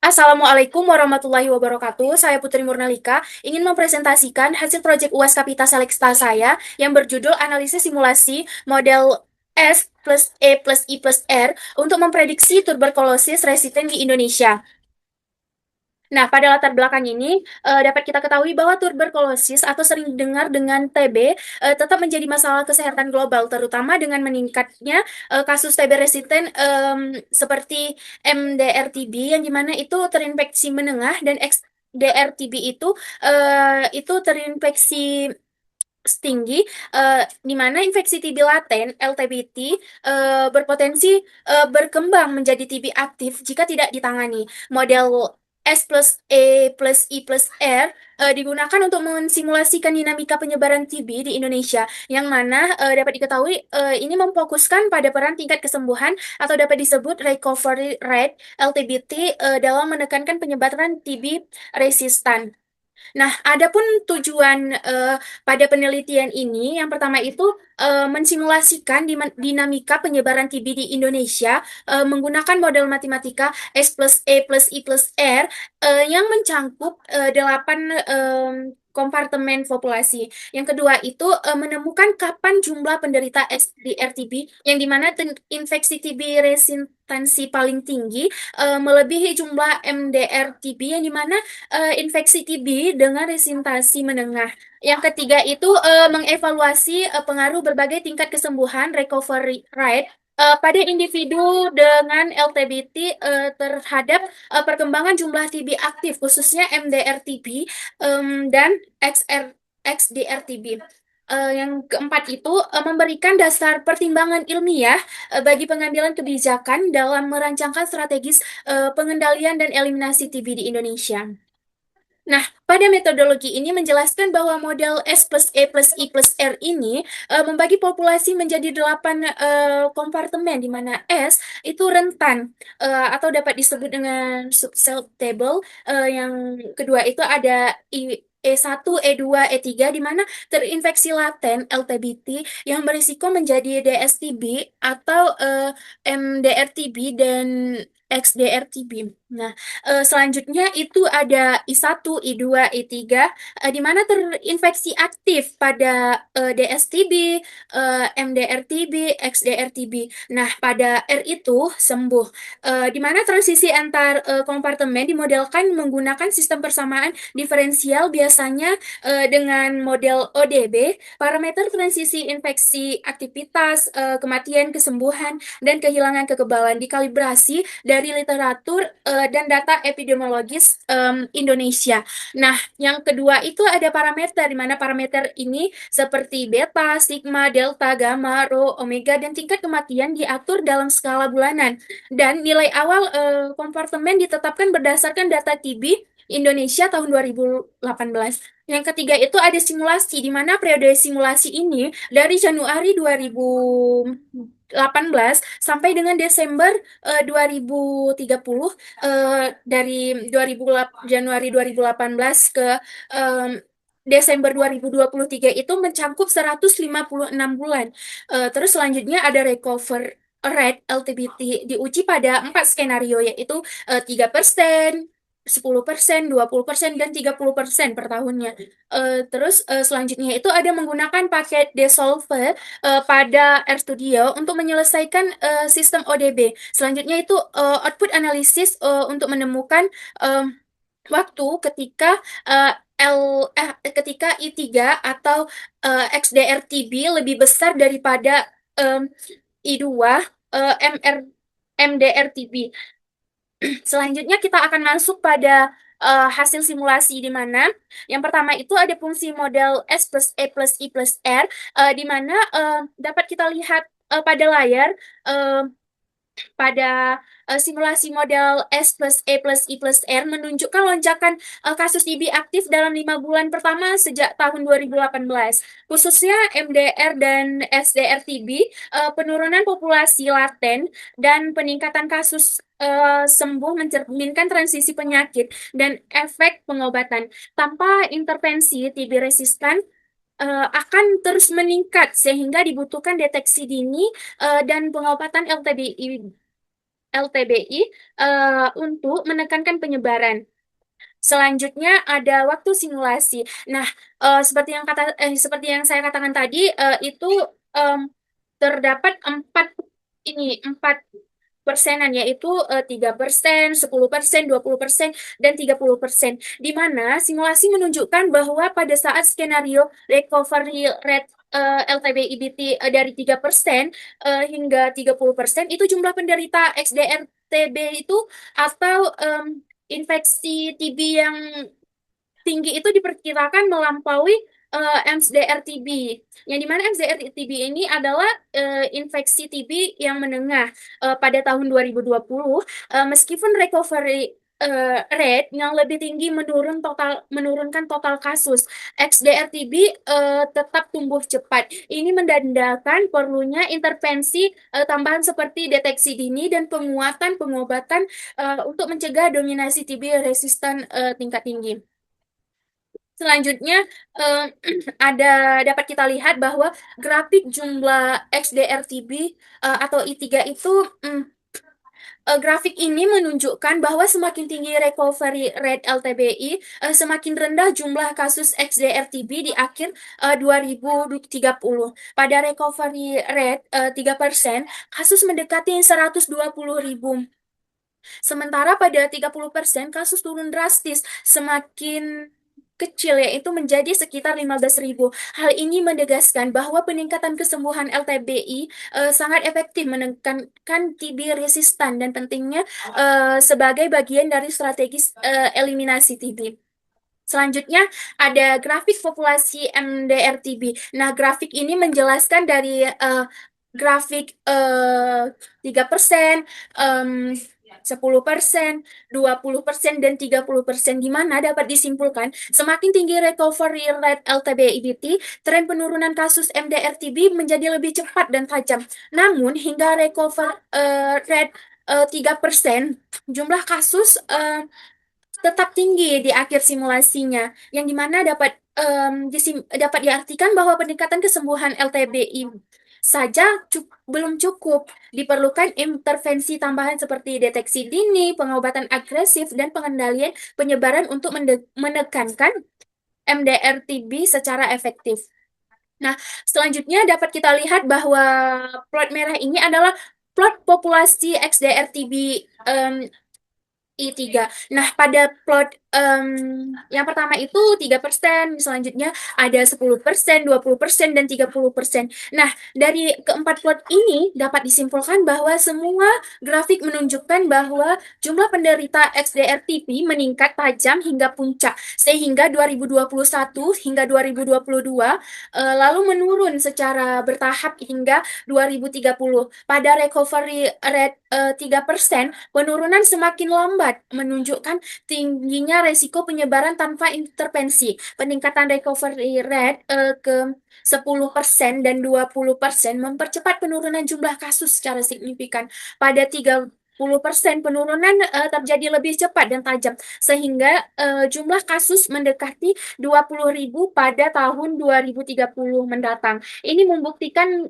Assalamualaikum warahmatullahi wabarakatuh. Saya Putri Murnalika ingin mempresentasikan hasil proyek UAS Kapita Selekta saya yang berjudul Analisis Simulasi Model S plus E plus I plus R untuk memprediksi tuberkulosis resisten di Indonesia. Nah, pada latar belakang ini dapat kita ketahui bahwa tuberkulosis atau sering dengar dengan TB tetap menjadi masalah kesehatan global, terutama dengan meningkatnya kasus TB resisten seperti MDR-TB yang dimana itu terinfeksi menengah dan XDR-TB itu terinfeksi tinggi, di mana infeksi TB laten (LTBT) berpotensi berkembang menjadi TB aktif jika tidak ditangani. Model S plus E plus I plus R digunakan untuk mensimulasikan dinamika penyebaran TB di Indonesia, yang mana dapat diketahui ini memfokuskan pada peran tingkat kesembuhan atau dapat disebut recovery rate (LTBT) dalam menekankan penyebaran TB resistan. Nah, adapun tujuan pada penelitian ini, yang pertama itu mensimulasikan dinamika penyebaran TB di Indonesia menggunakan model matematika S plus E plus I plus R yang mencangkup 8 kompartemen populasi. Yang kedua itu menemukan kapan jumlah penderita XDR-TB yang dimana infeksi TB resistansi paling tinggi melebihi jumlah MDR-TB yang dimana infeksi TB dengan resintasi menengah. Yang ketiga itu mengevaluasi pengaruh berbagai tingkat kesembuhan recovery rate pada individu dengan LTBT terhadap perkembangan jumlah TB aktif, khususnya MDR-TB dan XDR-TB. Yang keempat itu memberikan dasar pertimbangan ilmiah bagi pengambilan kebijakan dalam merancangkan strategis pengendalian dan eliminasi TB di Indonesia. Nah, pada metodologi ini menjelaskan bahwa model S plus E plus I plus R ini membagi populasi menjadi 8 kompartemen, di mana S itu rentan atau dapat disebut dengan susceptible. Yang kedua itu ada E1, E2, E3, di mana terinfeksi laten (LTBT) yang berisiko menjadi DSTB atau MDR-TB dan XDR-TB. Nah, selanjutnya itu ada I1, I2, I3, di mana terinfeksi aktif pada DSTB, MDR-TB, XDR-TB. Nah, pada R itu sembuh, di mana transisi antar kompartemen dimodelkan menggunakan sistem persamaan diferensial, biasanya dengan model ODB, parameter transisi infeksi, aktivitas, kematian, kesembuhan, dan kehilangan kekebalan dikalibrasi dari literatur dan data epidemiologis Indonesia. Nah, yang kedua itu ada parameter, di mana parameter ini seperti beta, sigma, delta, gamma, rho, omega, dan tingkat kematian diatur dalam skala bulanan. Dan nilai awal kompartemen ditetapkan berdasarkan data TB Indonesia tahun 2018. Yang ketiga itu ada simulasi, di mana periode simulasi ini dari Januari 2018 sampai dengan Desember 2030, dari Januari 2018 ke em, Desember 2023 itu mencangkup 156 bulan. Terus selanjutnya ada recover rate LTBT diuji pada 4 skenario, yaitu 3%, 10%, 20%, dan 30% per tahunnya. Terus selanjutnya itu ada menggunakan paket Desolver pada RStudio untuk menyelesaikan sistem ODB. Selanjutnya itu output analisis untuk menemukan waktu ketika ketika I3 atau XDR-TB lebih besar daripada I2 MDR-TB. Selanjutnya kita akan masuk pada hasil simulasi, di mana yang pertama itu ada fungsi model S plus E plus I plus R, di mana dapat kita lihat pada layar eh, pada simulasi model S plus E plus I plus R menunjukkan lonjakan kasus TB aktif dalam 5 bulan pertama sejak tahun 2018. Khususnya MDR dan SDR-TB, penurunan populasi laten dan peningkatan kasus sembuh mencerminkan transisi penyakit dan efek pengobatan. Tanpa intervensi, TB resistan akan terus meningkat sehingga dibutuhkan deteksi dini dan pengobatan LTBI untuk menekankan penyebaran. Selanjutnya ada waktu simulasi. Nah, seperti yang saya katakan tadi, itu em, terdapat empat persenan, yaitu 3%, 10%, 20%, dan 30%. Di mana simulasi menunjukkan bahwa pada saat skenario recovery rate LTBIBT dari 3% hingga 30%, itu jumlah penderita XDR-TB itu atau infeksi TB yang tinggi itu diperkirakan melampaui MSDR-TB. Yang dimana MSDR-TB ini adalah infeksi TB yang menengah pada tahun 2020, meskipun recovery rate yang lebih tinggi menurunkan total kasus, XDR-TB tetap tumbuh cepat. Ini menandakan perlunya intervensi tambahan seperti deteksi dini dan penguatan pengobatan untuk mencegah dominasi TB resistan tingkat tinggi. Selanjutnya, eh, dapat kita lihat bahwa grafik jumlah XDR-TB atau I3 itu, mm, grafik ini menunjukkan bahwa semakin tinggi recovery rate LTBI, semakin rendah jumlah kasus XDR-TB di akhir 2030. Pada recovery rate 3%, kasus mendekati 120.000. Sementara pada 30% kasus turun drastis, semakin kecil, yaitu menjadi sekitar 15.000. Hal ini menegaskan bahwa peningkatan kesembuhan LTBI sangat efektif menekankan TB resistan dan pentingnya sebagai bagian dari strategis eliminasi TB. Selanjutnya ada grafik populasi MDR-TB. Nah, grafik ini menjelaskan dari grafik 3%, 10%, 20%, dan 30%, di mana dapat disimpulkan semakin tinggi recovery rate LTBIBT, tren penurunan kasus MDR-TB menjadi lebih cepat dan tajam. Namun, hingga rate 3%, jumlah kasus tetap tinggi di akhir simulasinya, yang dimana dapat diartikan bahwa peningkatan kesembuhan LTBI saja belum cukup. Diperlukan intervensi tambahan seperti deteksi dini, pengobatan agresif, dan pengendalian penyebaran untuk menekankan MDR-TB secara efektif. Nah, selanjutnya dapat kita lihat bahwa plot merah ini adalah plot populasi XDR-TB I3. Nah, pada plot yang pertama itu 3%, selanjutnya ada 10%, 20%, dan 30%. Nah, dari keempat plot ini dapat disimpulkan bahwa semua grafik menunjukkan bahwa jumlah penderita XDR-TB meningkat tajam hingga puncak, sehingga 2021 hingga 2022 lalu menurun secara bertahap hingga 2030. Pada recovery rate 3%, penurunan semakin lambat, menunjukkan tingginya resiko penyebaran tanpa intervensi. Peningkatan recovery rate ke 10% dan 20% mempercepat penurunan jumlah kasus secara signifikan. Pada 30% penurunan terjadi lebih cepat dan tajam, sehingga jumlah kasus mendekati 20.000 pada tahun 2030 mendatang. Ini membuktikan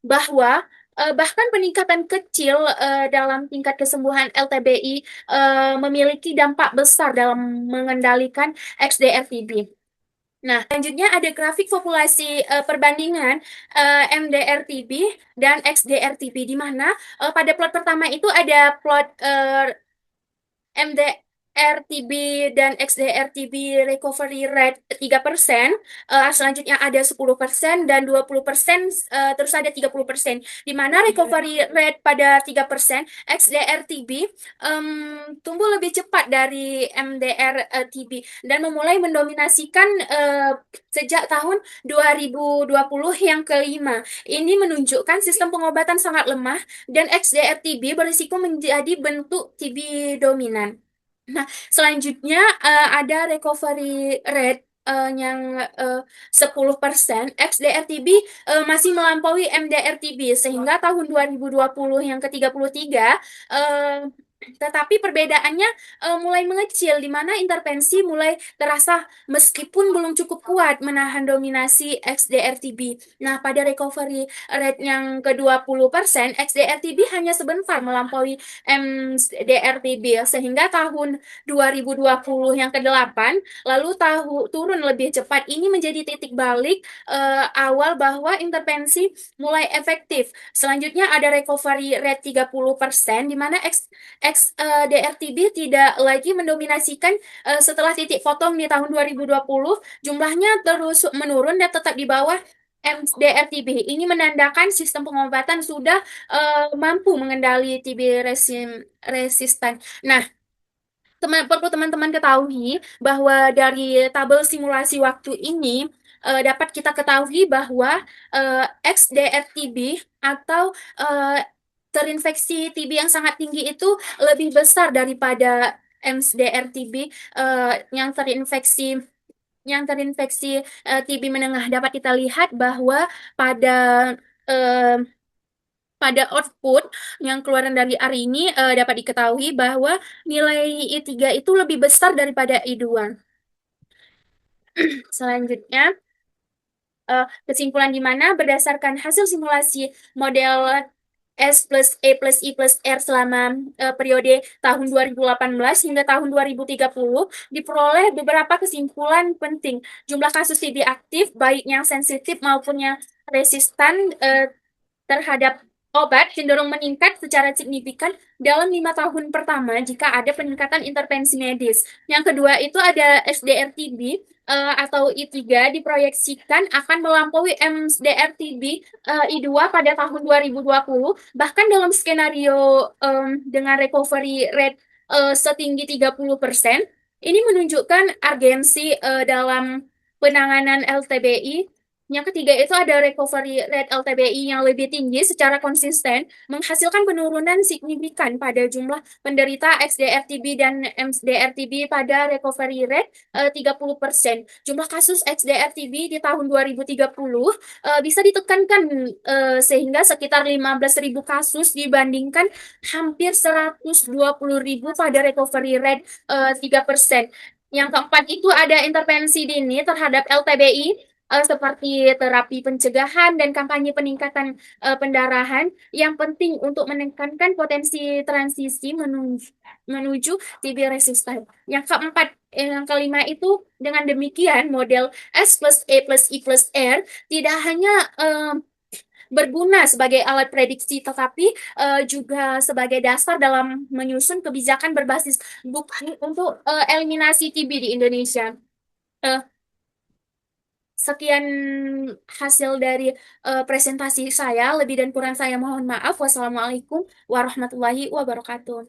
bahwa bahkan peningkatan kecil dalam tingkat kesembuhan LTBI memiliki dampak besar dalam mengendalikan XDR-TB. Nah, selanjutnya ada grafik populasi perbandingan MDR-TB dan XDR-TB, di mana pada plot pertama itu ada plot MDR-TB dan XDR-TB recovery rate 3%, selanjutnya ada 10% dan 20%, terus ada 30%. Di mana recovery rate pada 3%, XDR-TB tumbuh lebih cepat dari MDR-TB dan memulai mendominasikan sejak tahun 2020 yang kelima. Ini menunjukkan sistem pengobatan sangat lemah dan XDR-TB berisiko menjadi bentuk TB dominan. Nah, selanjutnya ada recovery rate yang 10%, XDR-TB masih melampaui MDR-TB, sehingga tahun 2020 yang ke-33 Tetapi perbedaannya mulai mengecil, di mana intervensi mulai terasa meskipun belum cukup kuat menahan dominasi XDR-TB. Nah, pada recovery rate yang ke-20%, XDR-TB hanya sebentar melampaui MDR-TB, sehingga tahun 2020 yang ke-8, lalu turun lebih cepat. Ini menjadi titik balik awal bahwa intervensi mulai efektif. Selanjutnya ada recovery rate 30%, di mana DRTB tidak lagi mendominasikan setelah titik potong di tahun 2020, jumlahnya terus menurun dan tetap di bawah DRTB. Ini menandakan sistem pengobatan sudah mampu mengendali TB resistan. Nah, perlu teman-teman ketahui bahwa dari tabel simulasi waktu ini dapat kita ketahui bahwa XDR-TB atau terinfeksi TB yang sangat tinggi itu lebih besar daripada MDR-TB yang terinfeksi TB menengah. Dapat kita lihat bahwa pada eh, pada output yang keluaran dari hari ini dapat diketahui bahwa nilai I3 itu lebih besar daripada I2. Selanjutnya, kesimpulan di mana berdasarkan hasil simulasi model S plus E plus I plus R selama periode tahun 2018 hingga tahun 2030 diperoleh beberapa kesimpulan penting. Jumlah kasus TB aktif, baik yang sensitif maupun yang resistan terhadap obat cenderung meningkat secara signifikan dalam 5 tahun pertama jika ada peningkatan intervensi medis. Yang kedua itu ada SDR-TB atau I3 diproyeksikan akan melampaui MDR-TB I2 pada tahun 2020, bahkan dalam skenario dengan recovery rate setinggi 30%. Ini menunjukkan urgensi dalam penanganan LTBI. Yang ketiga itu ada recovery rate LTBI yang lebih tinggi secara konsisten, menghasilkan penurunan signifikan pada jumlah penderita XDR-TB dan MDR-TB pada recovery rate 30%. Jumlah kasus XDR-TB di tahun 2030 bisa ditekankan sehingga sekitar 15.000 kasus dibandingkan hampir 120.000 pada recovery rate 3%. Yang keempat itu ada intervensi dini terhadap LTBI seperti terapi pencegahan dan kampanye peningkatan pendarahan yang penting untuk menekankan potensi transisi menuju TB resistan. Yang keempat, yang kelima itu dengan demikian model S plus E plus I plus R tidak hanya berguna sebagai alat prediksi, tetapi juga sebagai dasar dalam menyusun kebijakan berbasis bukti untuk eliminasi TB di Indonesia. Eh, Sekian hasil dari presentasi saya. Lebih dan kurang saya mohon maaf. Wassalamualaikum warahmatullahi wabarakatuh.